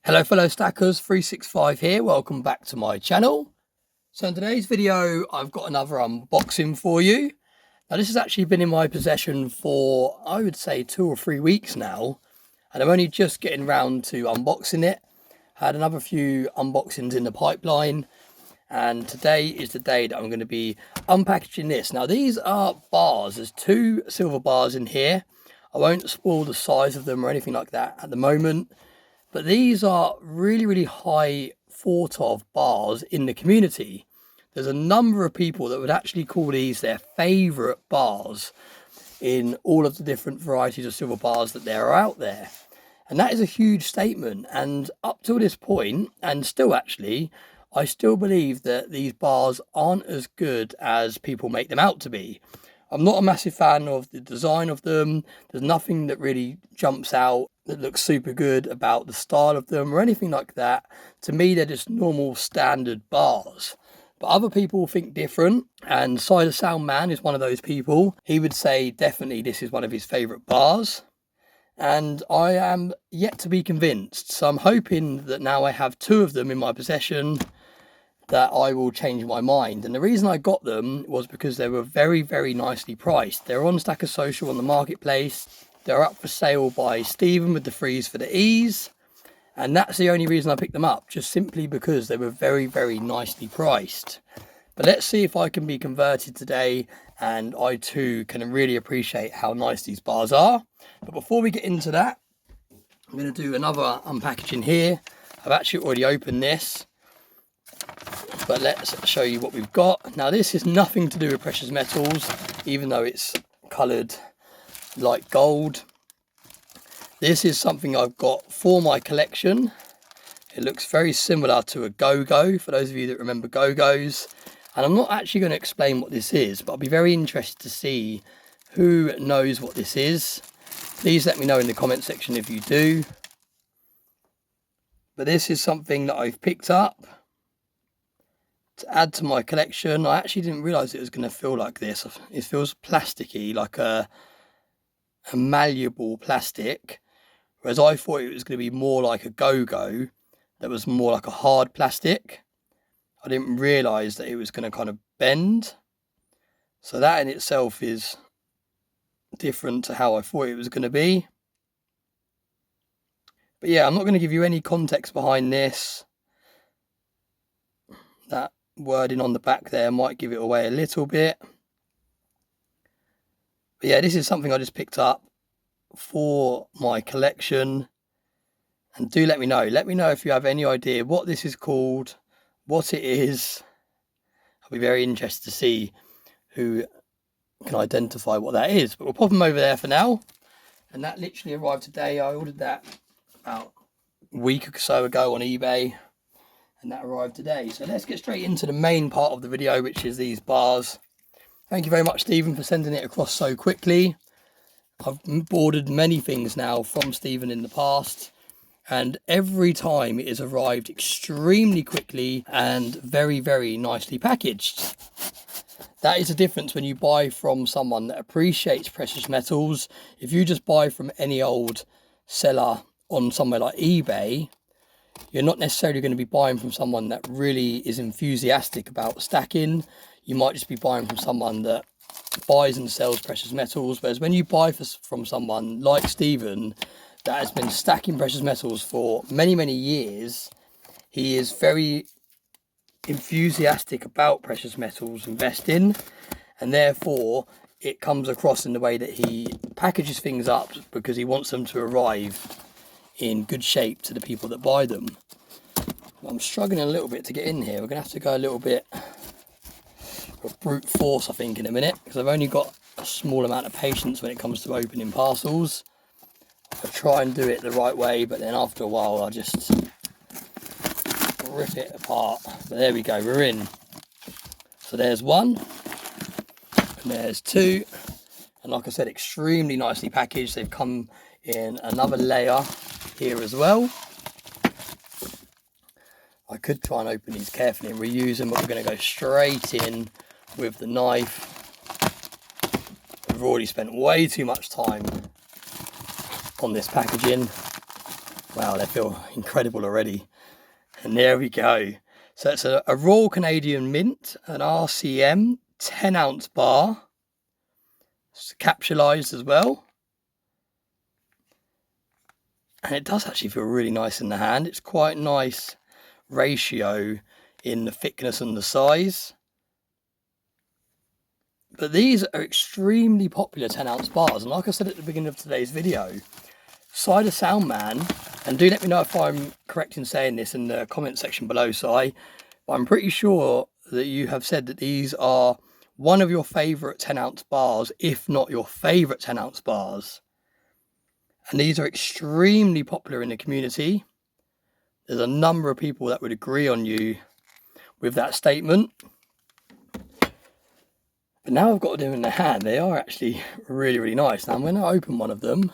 Hello fellow stackers, 365 here, welcome back to my channel. So in today's video I've got another unboxing for you. Now this has actually been in my possession for I would say 2 or 3 weeks now, and I'm only just getting round to unboxing it. I had another few unboxings in the pipeline, and today is the day that I'm going to be unpackaging this. Now these are bars, there's 2 silver bars in here. I won't spoil the size of them or anything like that at the moment. But these are really high thought of bars in the community. There's a number of people that would actually call these their favourite bars in all of the different varieties of silver bars that there are out there. And that is a huge statement. And up till this point, and still actually, I still believe that these bars aren't as good as people make them out to be. I'm not a massive fan of the design of them. There's nothing that really jumps out that looks super good about the style of them or anything like that. To me, they're just normal standard bars. But other people think different, and Cider Sound Man is one of those people. He would say definitely this is one of his favourite bars. And I am yet to be convinced. So I'm hoping that now I have 2 of them in my possession, that I will change my mind. And the reason I got them was because they were very nicely priced. They're on Stacker Social on the marketplace. They're up for sale by Stephen with the freeze for the ease. And that's the only reason I picked them up, just simply because they were very nicely priced. But let's see if I can be converted today, and I too can really appreciate how nice these bars are. But before we get into that, I'm going to do another unpackaging here. I've actually already opened this, but let's show you what we've got. Now this is nothing to do with precious metals, even though it's coloured like gold. This is something I've got for my collection. It looks very similar to a go-go, for those of you that remember go-go's. And I'm not actually going to explain what this is, but I'll be very interested to see who knows what this is. Please let me know in the comment section if you do. But this is something that I've picked up to add to my collection. I actually didn't realise it was going to feel like this. It feels plasticky, like a malleable plastic, whereas I thought it was going to be more like a go-go that was more like a hard plastic. I didn't realise that it was going to kind of bend. So that in itself is different to how I thought it was going to be. But yeah, I'm not going to give you any context behind this. That wording on the back there might give it away a little bit. But yeah, this is something I just picked up for my collection. And do let me know if you have any idea what this is called, what it is. I'll be very interested to see who can identify what that is. But we'll pop them over there for now. And that literally arrived today. I ordered that about a week or so ago on eBay, and that arrived today. So let's get straight into the main part of the video, which is these bars. Thank you very much, Stephen, for sending it across so quickly. I've ordered many things now from Stephen in the past, and every time it has arrived extremely quickly and very nicely packaged. That is the difference when you buy from someone that appreciates precious metals. If you just buy from any old seller on somewhere like eBay, you're not necessarily going to be buying from someone that really is enthusiastic about stacking. You might just be buying from someone that buys and sells precious metals. Whereas when you buy from someone like Stephen that has been stacking precious metals for many years, he is very enthusiastic about precious metals investing, and therefore it comes across in the way that he packages things up, because he wants them to arrive in good shape to the people that buy them. I'm struggling a little bit to get in here. We're gonna have to go a little bit of brute force, I think, in a minute, because I've only got a small amount of patience when it comes to opening parcels. I try and do it the right way, but then after a while I just rip it apart. But there we go, we're in. So there's 1, and there's 2, and like I said, extremely nicely packaged. They've come in another layer here as well. I could try and open these carefully and reuse them, but we're going to go straight in with the knife, I've already spent way too much time on this packaging. Wow, they feel incredible already. And there we go. So it's a Royal Canadian Mint, an RCM 10-ounce bar. It's capsulized as well. And it does actually feel really nice in the hand. It's quite nice ratio in the thickness and the size. But these are extremely popular 10-ounce bars. And like I said at the beginning of today's video, Cider Soundman, and do let me know if I'm correct in saying this in the comment section below, Si, but I'm pretty sure that you have said that these are one of your favourite 10-ounce bars, if not your favourite 10-ounce bars. And these are extremely popular in the community. There's a number of people that would agree on you with that statement. But now I've got them in the hand, they are actually really, really nice. Now when I open one of them,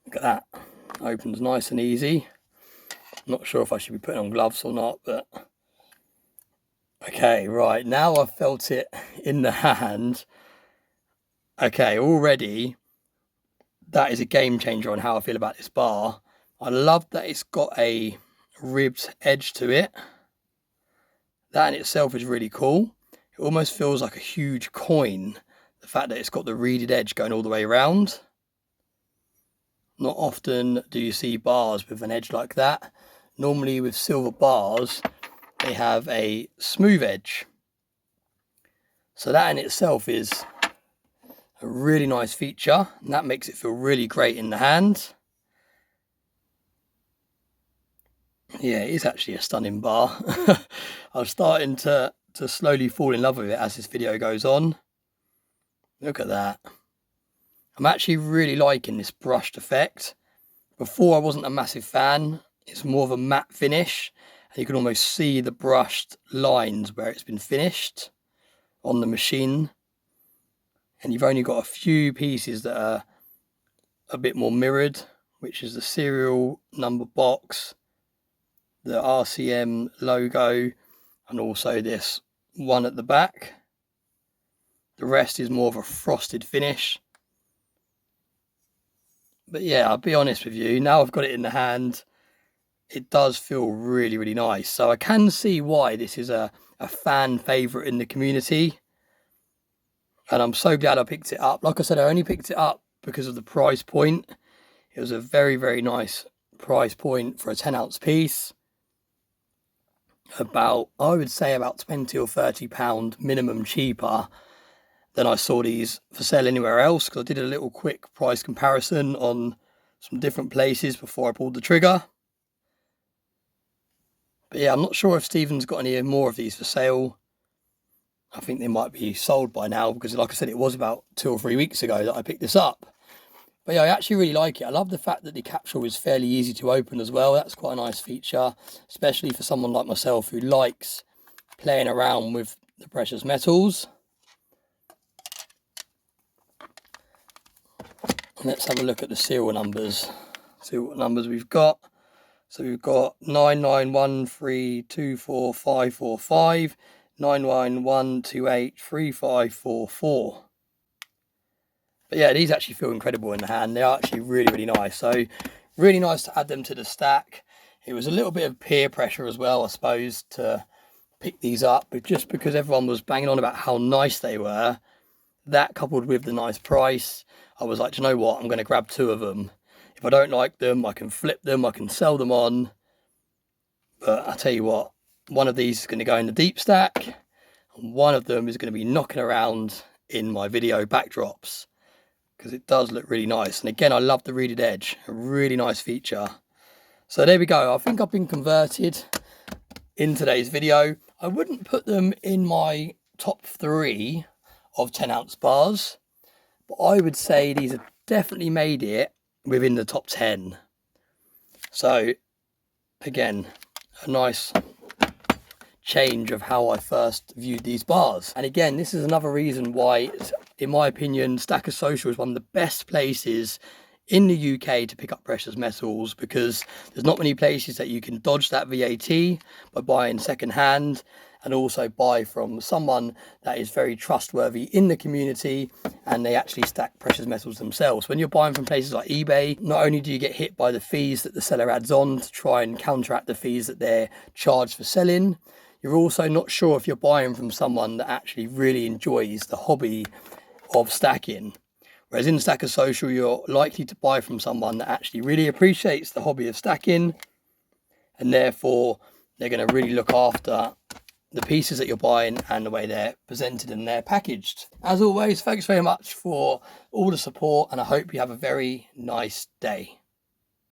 look at that. It opens nice and easy. I'm not sure if I should be putting on gloves or not, but... Okay, right, now I've felt it in the hand. Okay, already... that is a game changer on how I feel about this bar. I love that it's got a ribbed edge to it. That in itself is really cool. It almost feels like a huge coin. The fact that it's got the reeded edge going all the way around. Not often do you see bars with an edge like that. Normally with silver bars, they have a smooth edge. So that in itself is a really nice feature, and that makes it feel really great in the hand. Yeah, it is actually a stunning bar. I'm starting to slowly fall in love with it as this video goes on. Look at that. I'm actually really liking this brushed effect. Before I wasn't a massive fan. It's more of a matte finish, and you can almost see the brushed lines where it's been finished on the machine. And you've only got a few pieces that are a bit more mirrored, which is the serial number box, the RCM logo, and also this one at the back. The rest is more of a frosted finish. But yeah, I'll be honest with you, now I've got it in the hand, it does feel really, really nice. So I can see why this is a fan favourite in the community. And I'm so glad I picked it up. Like I said, I only picked it up because of the price point. It was a very, very nice price point for a 10-ounce piece. About, I would say about £20 or £30 minimum cheaper than I saw these for sale anywhere else. Because I did a little quick price comparison on some different places before I pulled the trigger. But yeah, I'm not sure if Stephen's got any more of these for sale. I think they might be sold by now because, like I said, it was about 2 or 3 weeks ago that I picked this up. But yeah, I actually really like it. I love the fact that the capsule is fairly easy to open as well. That's quite a nice feature, especially for someone like myself who likes playing around with the precious metals. Let's have a look at the serial numbers. See what numbers we've got. So we've got 99132455. 991283544. But yeah, these actually feel incredible in the hand. They are actually really, really nice. So really nice to add them to the stack. It was a little bit of peer pressure as well, I suppose, to pick these up, but just because everyone was banging on about how nice they were, that coupled with the nice price, I was like, do you know what, I'm going to grab 2 of them. If I don't like them, I can flip them, I can sell them on. But I tell you what, one of these is going to go in the deep stack, and one of them is going to be knocking around in my video backdrops, because it does look really nice. And again, I love the reeded edge, a really nice feature. So there we go. I think I've been converted in today's video. I wouldn't put them in my top 3 of 10-ounce bars, but I would say these have definitely made it within the top 10. So again, a nice change of how I first viewed these bars. And again, this is another reason why, in my opinion, Stacker Social is one of the best places in the UK to pick up precious metals, because there's not many places that you can dodge that VAT by buying second hand, and also buy from someone that is very trustworthy in the community and they actually stack precious metals themselves. When you're buying from places like eBay, not only do you get hit by the fees that the seller adds on to try and counteract the fees that they're charged for selling, you're also not sure if you're buying from someone that actually really enjoys the hobby of stacking. Whereas in Stacker Social, you're likely to buy from someone that actually really appreciates the hobby of stacking, and therefore they're going to really look after the pieces that you're buying and the way they're presented and they're packaged. As always, thanks very much for all the support, and I hope you have a very nice day.